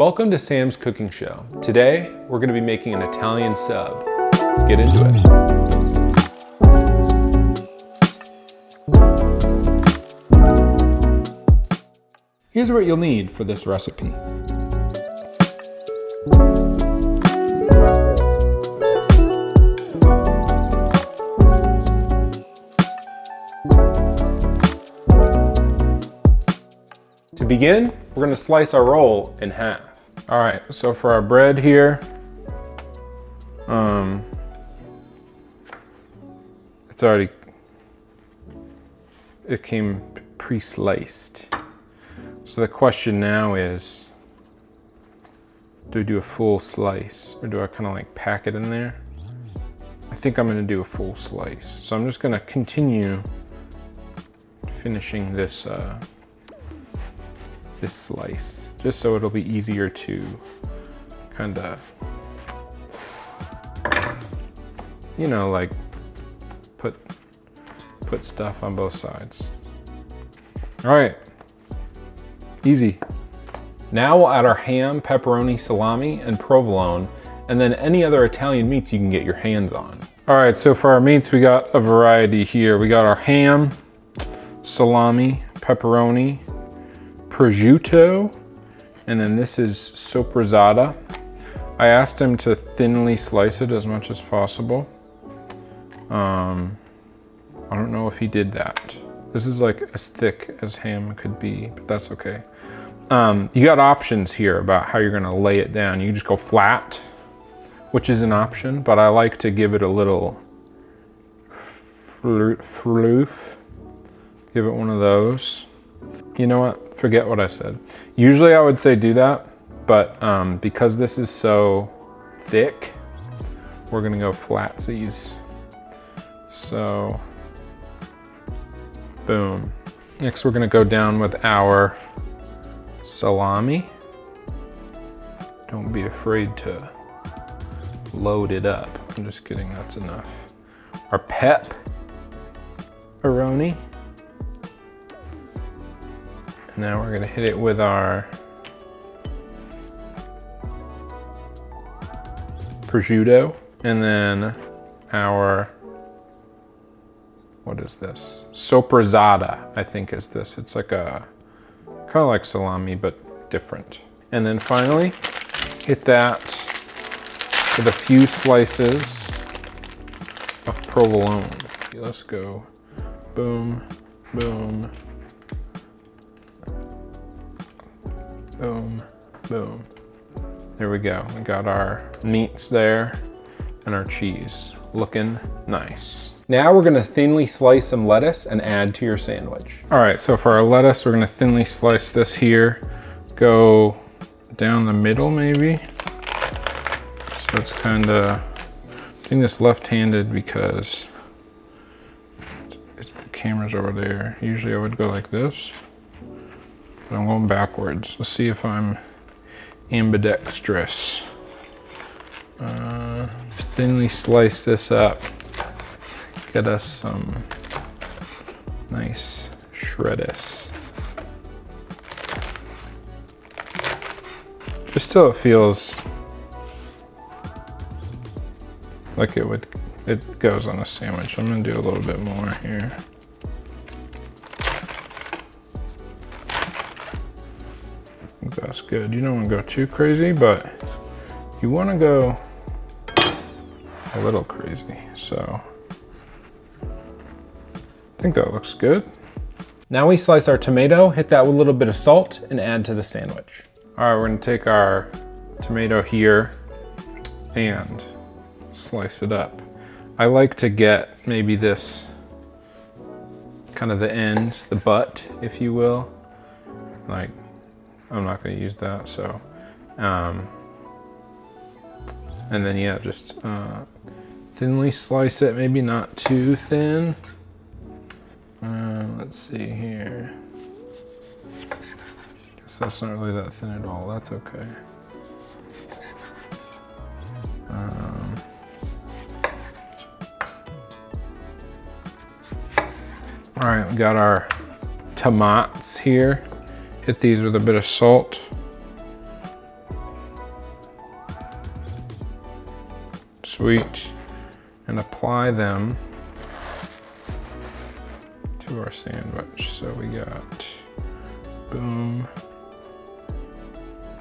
Welcome to Sam's Cooking Show. Today, we're going to be making an Italian sub. Let's get into it. Here's what you'll need for this recipe. To begin, we're going to slice our roll in half. All right, so for our bread here, it came pre-sliced. So the question now is, do I do a full slice or do I kind of like pack it in there? I think I'm going to do a full slice. So I'm just going to continue finishing this this slice, just so it'll be easier to kind of, you know, like put stuff on both sides. All right, easy. Now we'll add our ham, pepperoni, salami, and provolone, and then any other Italian meats you can get your hands on. All right, so for our meats, we got a variety here. We got our ham, salami, pepperoni, prosciutto, and then this is soppressata. I asked him to thinly slice it as much as possible. I don't know if he did that. This is like as thick as ham could be, but that's okay. You got options here about how you're gonna lay it down. You can just go flat, which is an option, but I like to give it a little floof. Give it one of those. You know what? Forget what I said. Usually I would say do that, but because this is so thick, we're gonna go flatsies. So, boom. Next we're gonna go down with our salami. Don't be afraid to load it up. I'm just kidding, that's enough. Our pepperoni. Now we're gonna hit it with our prosciutto, and then our, what is this? Soppressata, I think is this. It's like a, kind of like salami, but different. And then finally, hit that with a few slices of provolone. Let's go, boom, boom, boom, boom. There we go. We got our meats there and our cheese looking nice. Now we're gonna thinly slice some lettuce and add to your sandwich. All right, so for our lettuce, we're gonna thinly slice this here. Go down the middle maybe. So it's kinda, I'm doing this left-handed because the camera's over there. Usually I would go like this, but I'm going backwards. Let's see if I'm ambidextrous. Thinly slice this up. Get us some nice shredders. Just till it feels like it goes on a sandwich. I'm gonna do a little bit more here. I think that's good. You don't want to go too crazy, but you want to go a little crazy. So I think that looks good. Now we slice our tomato, hit that with a little bit of salt, and add to the sandwich. All right, we're gonna take our tomato here and slice it up. I like to get maybe this, kind of the end, the butt, if you will. Like, I'm not gonna use that, so. And then yeah, just thinly slice it, maybe not too thin. Let's see here. Guess that's not really that thin at all. That's okay. All right, we got our tomatoes here. Hit these with a bit of salt. Sweet. And apply them to our sandwich. So we got boom,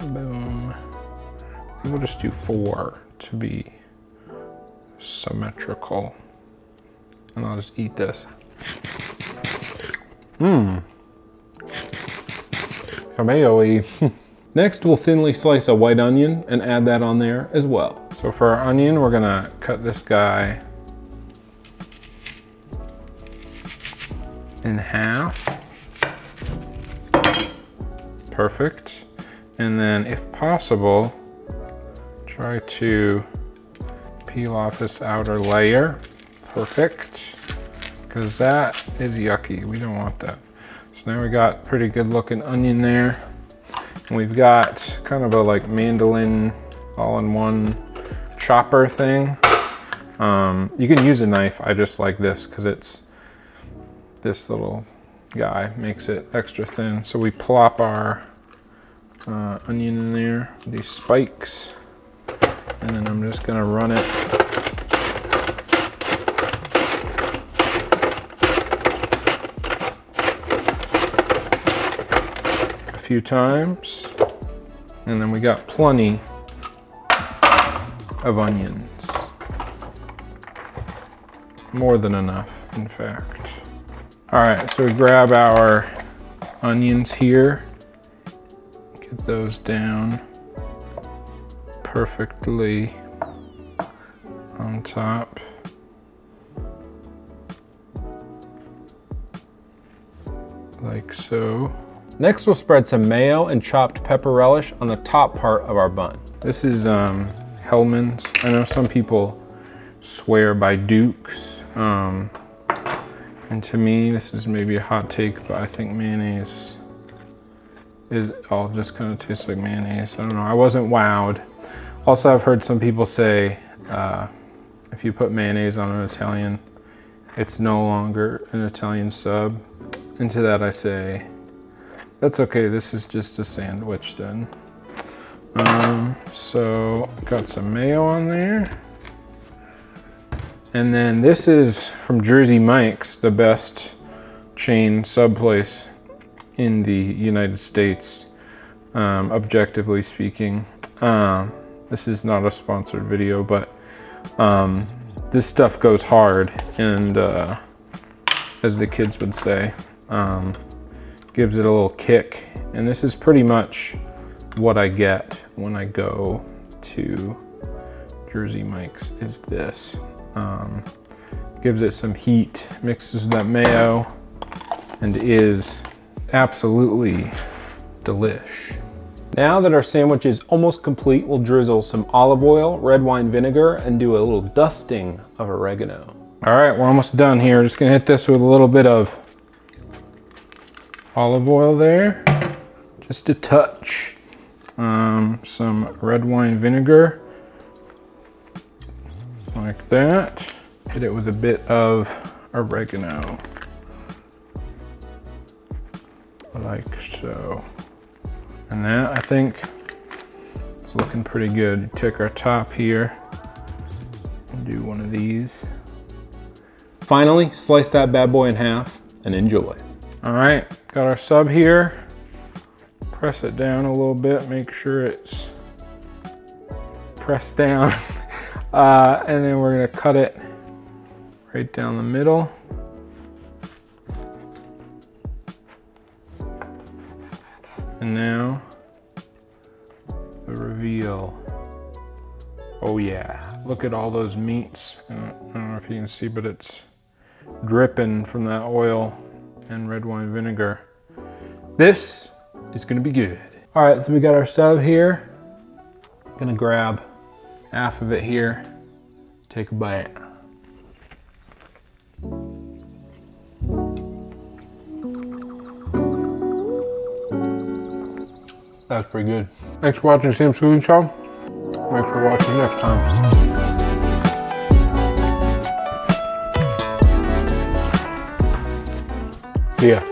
boom. I think we'll just do 4 to be symmetrical. And I'll just eat this. Mayo-y. Next, we'll thinly slice a white onion and add that on there as well. So for our onion, we're gonna cut this guy in half. Perfect. And then if possible, try to peel off this outer layer. Perfect. Because that is yucky. We don't want that. So now we got pretty good looking onion there. And we've got kind of a like mandolin all-in-one chopper thing. You can use a knife. I just like this because it's this little guy makes it extra thin. So we plop our onion in there, these spikes, and then I'm just gonna run it a few times, and then we got plenty of onions. More than enough, in fact. All right, so we grab our onions here, get those down perfectly on top. Like so. Next, we'll spread some mayo and chopped pepper relish on the top part of our bun. This is Hellmann's. I know some people swear by Duke's. And to me, this is maybe a hot take, but I think mayonnaise is all just kind of tastes like mayonnaise. I don't know, I wasn't wowed. Also, I've heard some people say, if you put mayonnaise on an Italian, it's no longer an Italian sub. And to that I say, that's okay, this is just a sandwich then. So, got some mayo on there. And then this is from Jersey Mike's, the best chain sub place in the United States, objectively speaking. This is not a sponsored video, but this stuff goes hard, and as the kids would say, gives it a little kick. And this is pretty much what I get when I go to Jersey Mike's, is this. Gives it some heat, mixes with that mayo, and is absolutely delish. Now that our sandwich is almost complete, we'll drizzle some olive oil, red wine vinegar, and do a little dusting of oregano. All right, we're almost done here. Just gonna hit this with a little bit of olive oil there, just a touch. Some red wine vinegar, like that. Hit it with a bit of oregano, like so. And that, I think, is looking pretty good. Take our top here and do one of these. Finally, slice that bad boy in half and enjoy. All right, got our sub here. Press it down a little bit, make sure it's pressed down. And then we're gonna cut it right down the middle. And now, the reveal. Oh yeah, look at all those meats. I don't know if you can see, but it's dripping from that oil and red wine vinegar. This is gonna be good. All right, so we got our sub here. Gonna grab half of it here, take a bite. That's pretty good. Thanks for watching Sam's Cooking Show. Make sure to watch us next time. See ya.